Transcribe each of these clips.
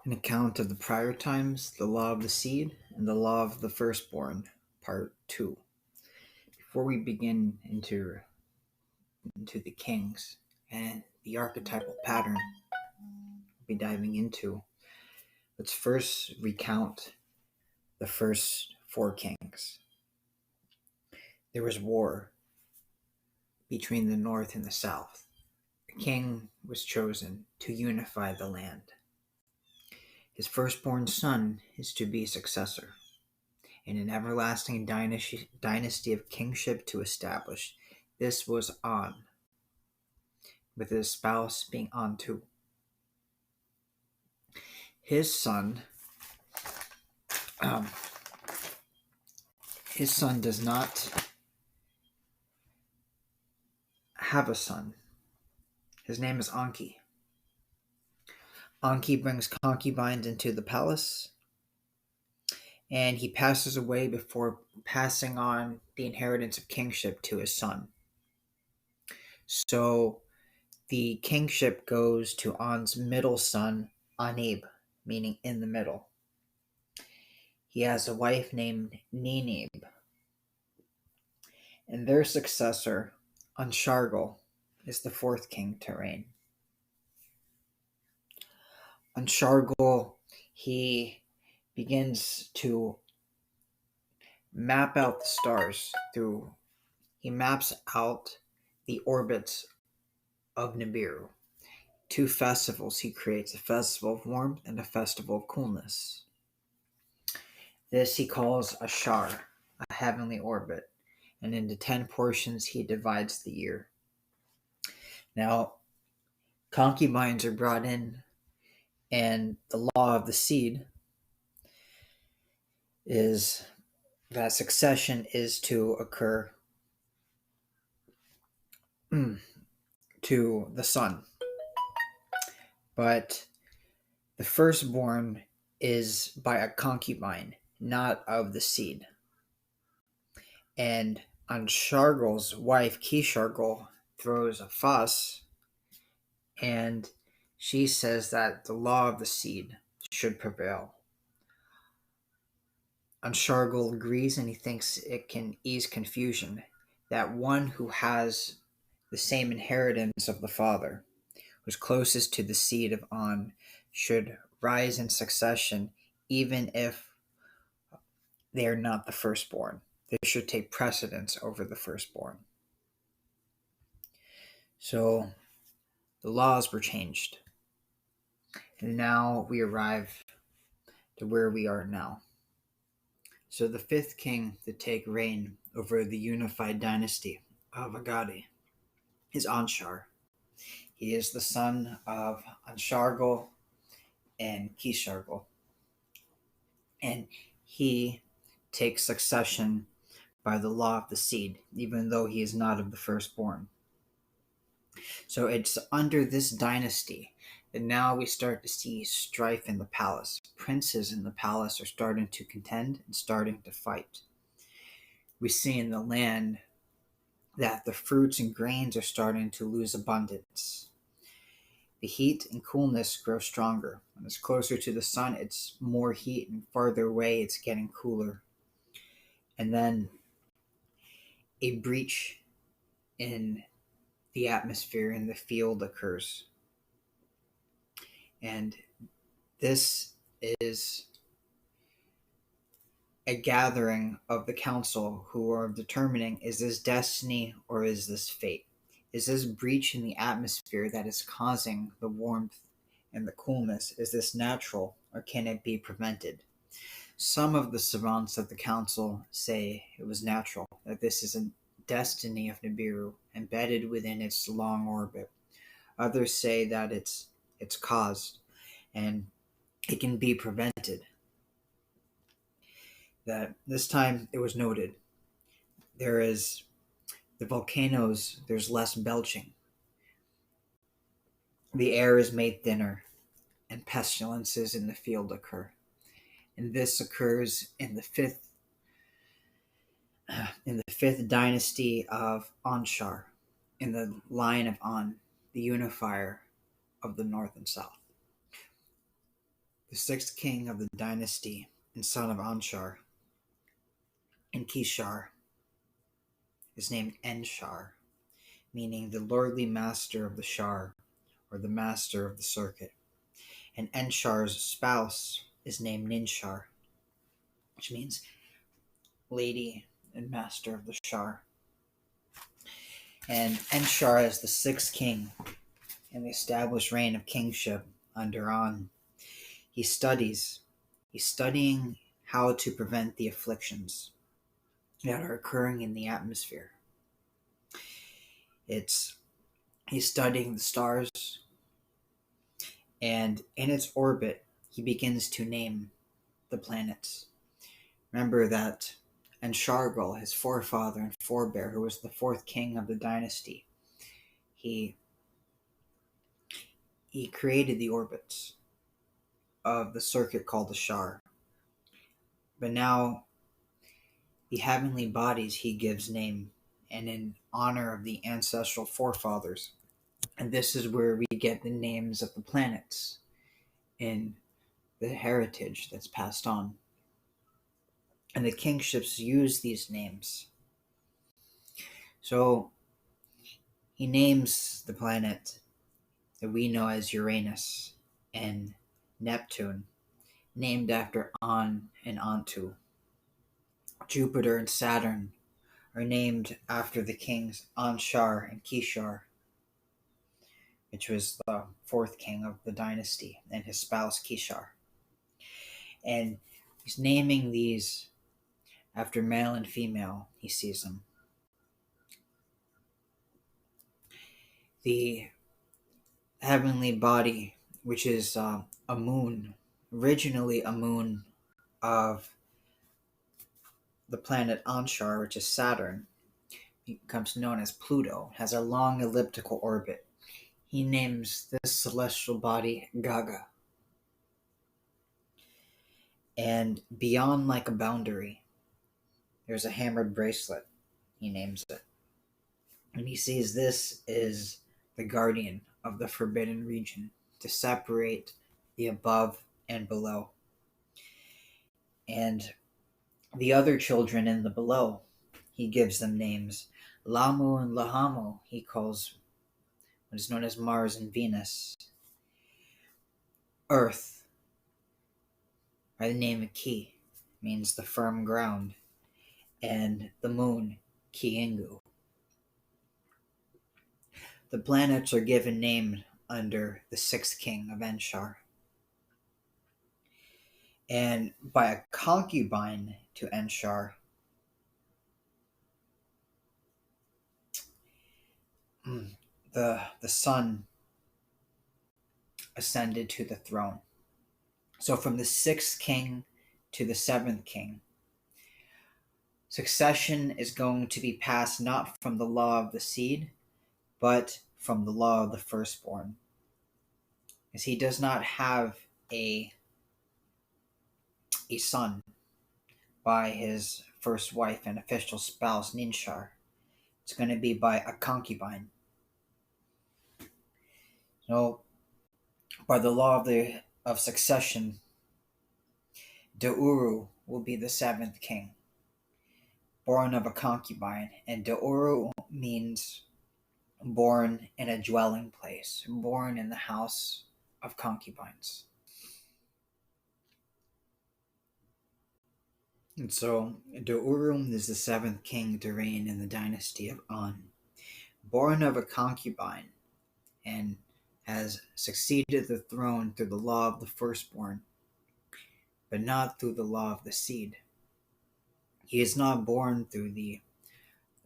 An account of the prior times, the law of the seed, and the law of the firstborn, part 2. Before we begin into the kings and the archetypal pattern we'll be diving into, let's first recount the first 4 kings. There was war between the north and the south. A king was chosen to unify the land. His firstborn son is to be successor, and an everlasting dynasty of kingship to establish. This was On, with his spouse being On too. His son does not have a son. His name is ANKI. ANKI brings concubines into the palace, and he passes away before passing on the inheritance of kingship to his son. So the kingship goes to An's middle son, ANIB, meaning in the middle. He has a wife named Ninib, and their successor, ANSHARGAL, is the 4th king to reign. ANSHARGAL, he begins to map out the stars he maps out the orbits of Nibiru. 2 festivals he creates, a festival of warmth and a festival of coolness. This he calls a shar, a heavenly orbit, and into 10 portions he divides the year. Now, concubines are brought in, and the law of the seed is that succession is to occur to the son. But the firstborn is by a concubine, not of the seed. And Anshargal's wife, Kishargal, throws a fuss, and she says that the law of the seed should prevail. Anshargal agrees, and he thinks it can ease confusion, that one who has the same inheritance of the father, who's closest to the seed of An, should rise in succession even if they are not the firstborn. They should take precedence over the firstborn. So the laws were changed, and now we arrive to where we are now. So the 5th king to take reign over the unified dynasty of Agade is ANSHAR. He is the son of ANSHARGAL and Kishargal, and he takes succession by the law of the seed, even though he is not of the firstborn. So it's under this dynasty that now we start to see strife in the palace. Princes in the palace are starting to contend and starting to fight. We see in the land that the fruits and grains are starting to lose abundance. The heat and coolness grow stronger. When it's closer to the sun, it's more heat, and farther away, it's getting cooler. And then a breach in the atmosphere in the field occurs. And this is a gathering of the council who are determining, is this destiny or is this fate? Is this breach in the atmosphere that is causing the warmth and the coolness, is this natural or can it be prevented? Some of the savants of the council say it was natural, that this is a destiny of Nibiru embedded within its long orbit. Others say that it's caused and it can be prevented. That this time it was noted there is the volcanoes, there's less belching. The air is made thinner and pestilences in the field occur. And this occurs in the fifth dynasty of ANSHAR, in the line of An, the unifier of the north and south. The sixth king of the dynasty and son of ANSHAR and Kishar is named ENSHAR, meaning the lordly master of the Shar, or the master of the circuit. And ENSHAR's spouse is named NINSHAR, which means lady and master of the Shar. And ENSHAR is the sixth king in the established reign of kingship under An. He's studying how to prevent the afflictions that are occurring in the atmosphere. He's studying the stars, and in its orbit, he begins to name the planets. Remember that ANSHARGAL, his forefather and forebear, who was the fourth king of the dynasty, he created the orbits of the circuit called the Shar. But now, the heavenly bodies he gives name, and in honor of the ancestral forefathers. And this is where we get the names of the planets in the heritage that's passed on. And the kingships use these names. So he names the planet that we know as Uranus and Neptune, named after An and Antu. Jupiter and Saturn are named after the kings ANSHAR and Kishar, which was the fourth king of the dynasty, and his spouse Kishar. And he's naming these after male and female, he sees them. The heavenly body, which is a moon, originally a moon of the planet ANSHAR, which is Saturn, becomes known as Pluto, has a long elliptical orbit. He names this celestial body Gaga. And beyond like a boundary, there's a hammered bracelet, he names it. And he sees this is the guardian of the forbidden region to separate the above and below. And the other children in the below, he gives them names. Lamu and Lahamu, he calls what is known as Mars and Venus. Earth, by the name of Ki, means the firm ground. And the moon, Ki-Ingu. The planets are given names under the sixth king of ENSHAR. And by a concubine to ENSHAR, the son ascended to the throne. So from the sixth king to the seventh king, succession is going to be passed not from the law of the seed, but from the law of the firstborn. As he does not have a son by his first wife and official spouse, NINSHAR. It's going to be by a concubine. So, by the law of succession, DURU will be the seventh king, born of a concubine. And DURU means born in a dwelling place, born in the house of concubines. And so, DURU is the seventh king to reign in the dynasty of An, born of a concubine, and has succeeded the throne through the law of the firstborn, but not through the law of the seed. He is not born through the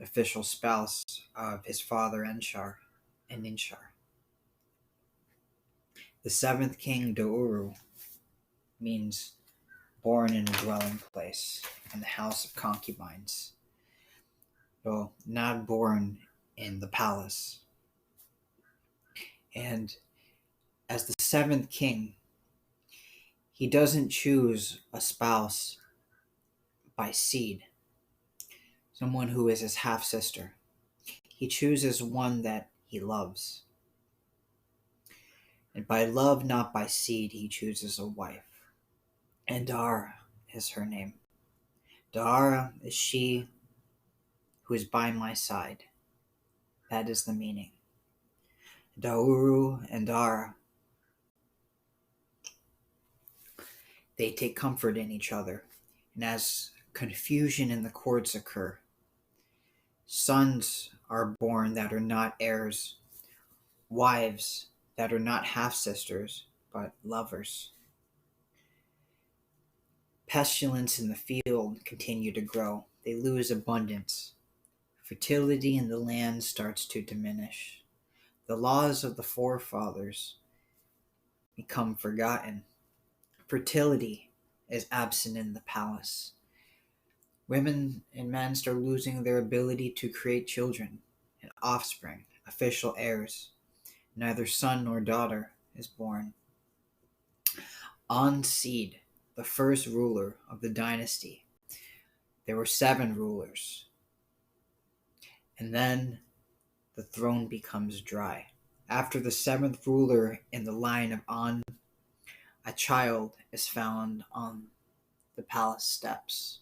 official spouse of his father ENSHAR and NINSHAR. The seventh king, DURU, means born in a dwelling place, in the house of concubines. So, not born in the palace. And as the seventh king, he doesn't choose a spouse by seed, someone who is his half-sister. He chooses one that he loves. And by love, not by seed, he chooses a wife. and Dara is her name. Dara is she who is by my side. That is the meaning. DURU and Dara, they take comfort in each other, and as confusion in the courts occur, sons are born that are not heirs, wives that are not half-sisters, but lovers. Pestilence in the field continue to grow. They lose abundance. Fertility in the land starts to diminish. The laws of the forefathers become forgotten. Fertility is absent in the palace. Women and men start losing their ability to create children and offspring, official heirs. Neither son nor daughter is born. Seed, the first ruler of the dynasty, there were 7 rulers. And then the throne becomes dry. After the 7th ruler in the line of An, a child is found on the palace steps.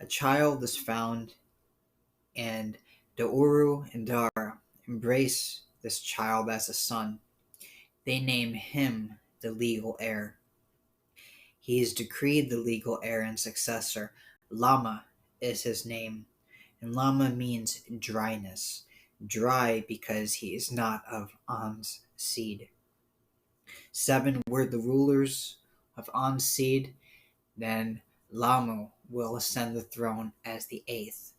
A child is found, and DURU and Dara embrace this child as a son. They name him the legal heir. He is decreed the legal heir and successor. LAHMA is his name, and LAHMA means dryness. Dry because he is not of An's seed. 7 were the rulers of An's seed, then LAHMA will ascend the throne as the 8th,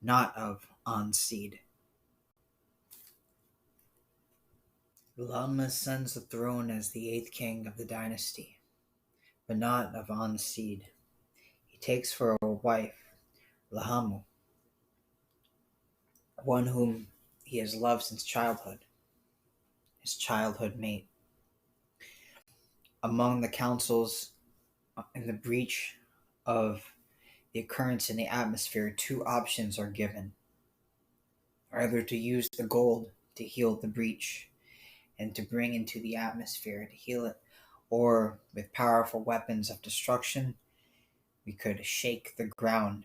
not of An's seed. LAHMA ascends the throne as the 8th king of the dynasty, but not of An's seed. He takes for a wife LAHMA, one whom he has loved since childhood, his childhood mate. Among the councils in the breach of the occurrence in the atmosphere, 2 options are given. Either to use the gold to heal the breach and to bring into the atmosphere to heal it, or with powerful weapons of destruction, we could shake the ground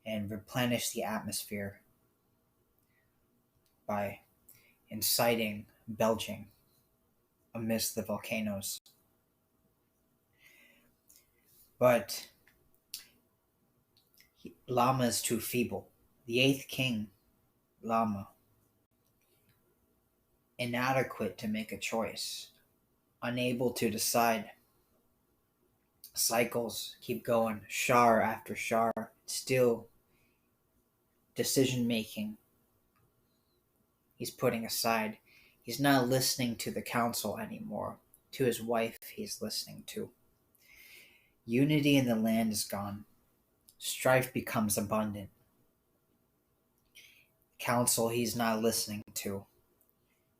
and replenish the atmosphere by inciting belching amidst the volcanoes. But LAHMA is too feeble. The 8th king, LAHMA, inadequate to make a choice, unable to decide. Cycles keep going, shar after shar, still decision making he's putting aside. He's not listening to the council anymore. To his wife he's listening to. Unity in the land is gone. Strife becomes abundant. Counsel he's not listening to.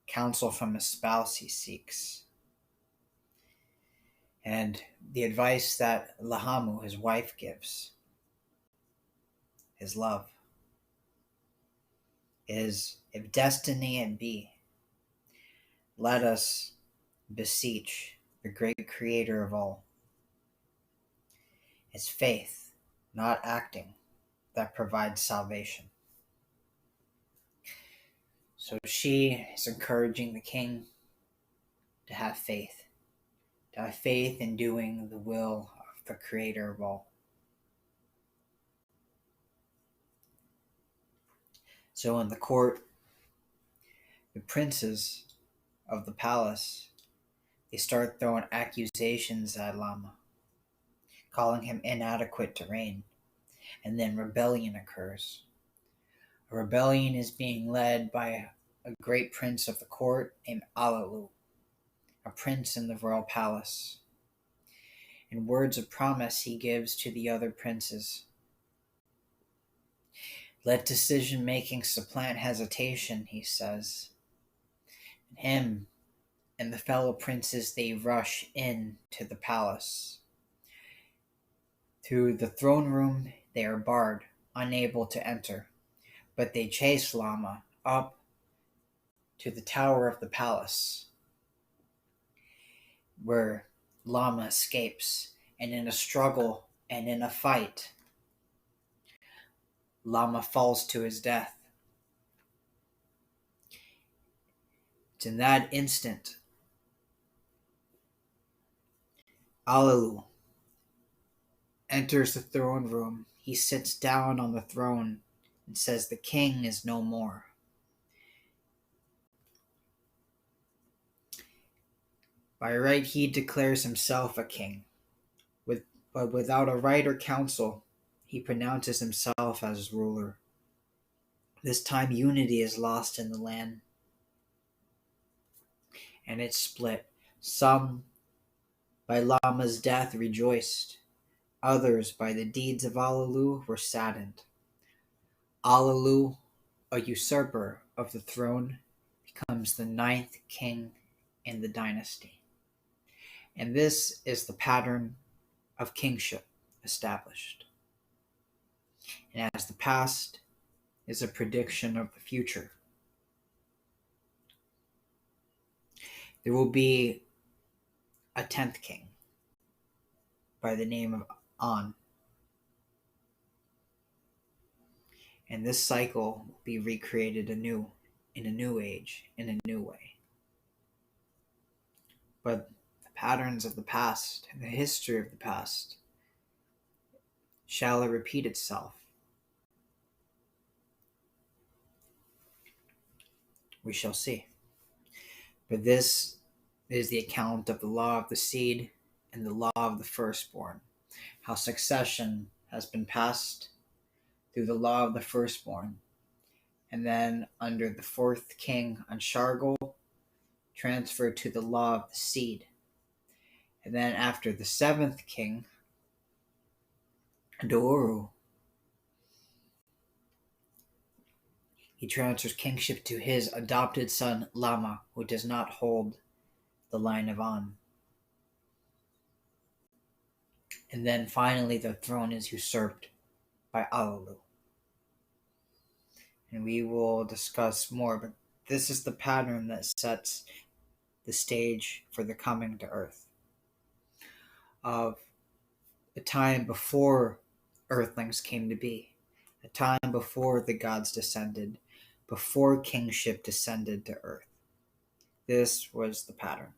Counsel from his spouse he seeks. And the advice that LAHMA, his wife, gives, his love, is, if destiny it be, let us beseech the great creator of all. It's faith, not acting, that provides salvation. So she is encouraging the king to have faith in doing the will of the creator of all. So in the court, the princes of the palace, they start throwing accusations at LAHMA, calling him inadequate to reign, and then rebellion occurs. A rebellion is being led by a great prince of the court named ALALU, a prince in the royal palace. In words of promise he gives to the other princes, let decision-making supplant hesitation, he says. Him and the fellow princes, they rush in to the palace. Through the throne room they are barred, unable to enter, but they chase LAHMA up to the tower of the palace, where LAHMA escapes, and in a struggle and in a fight, LAHMA falls to his death. It's in that instant ALALU enters the throne room. He sits down on the throne and says, "The king is no more." By right he declares himself a king, but without a right or council, he pronounces himself as ruler. This time unity is lost in the land, and it's split. Some by LAHMA's death rejoiced, others by the deeds of ALALU were saddened. ALALU, a usurper of the throne, becomes the 9th king in the dynasty. And this is the pattern of kingship established. And as the past is a prediction of the future, there will be a 10th king by the name of An. And this cycle will be recreated anew in a new age, in a new way. But the patterns of the past and the history of the past, shall it repeat itself? We shall see. But this is the account of the law of the seed and the law of the firstborn, how succession has been passed through the law of the firstborn, and then under the 4th king ANSHARGAL, transferred to the law of the seed. And then after the 7th king DURU, he transfers kingship to his adopted son LAHMA, who does not hold the line of An. And then finally the throne is usurped by ALALU. And we will discuss more, but this is the pattern that sets the stage for the coming to earth of a time before earthlings came to be, a time before the gods descended, before kingship descended to earth. This was the pattern.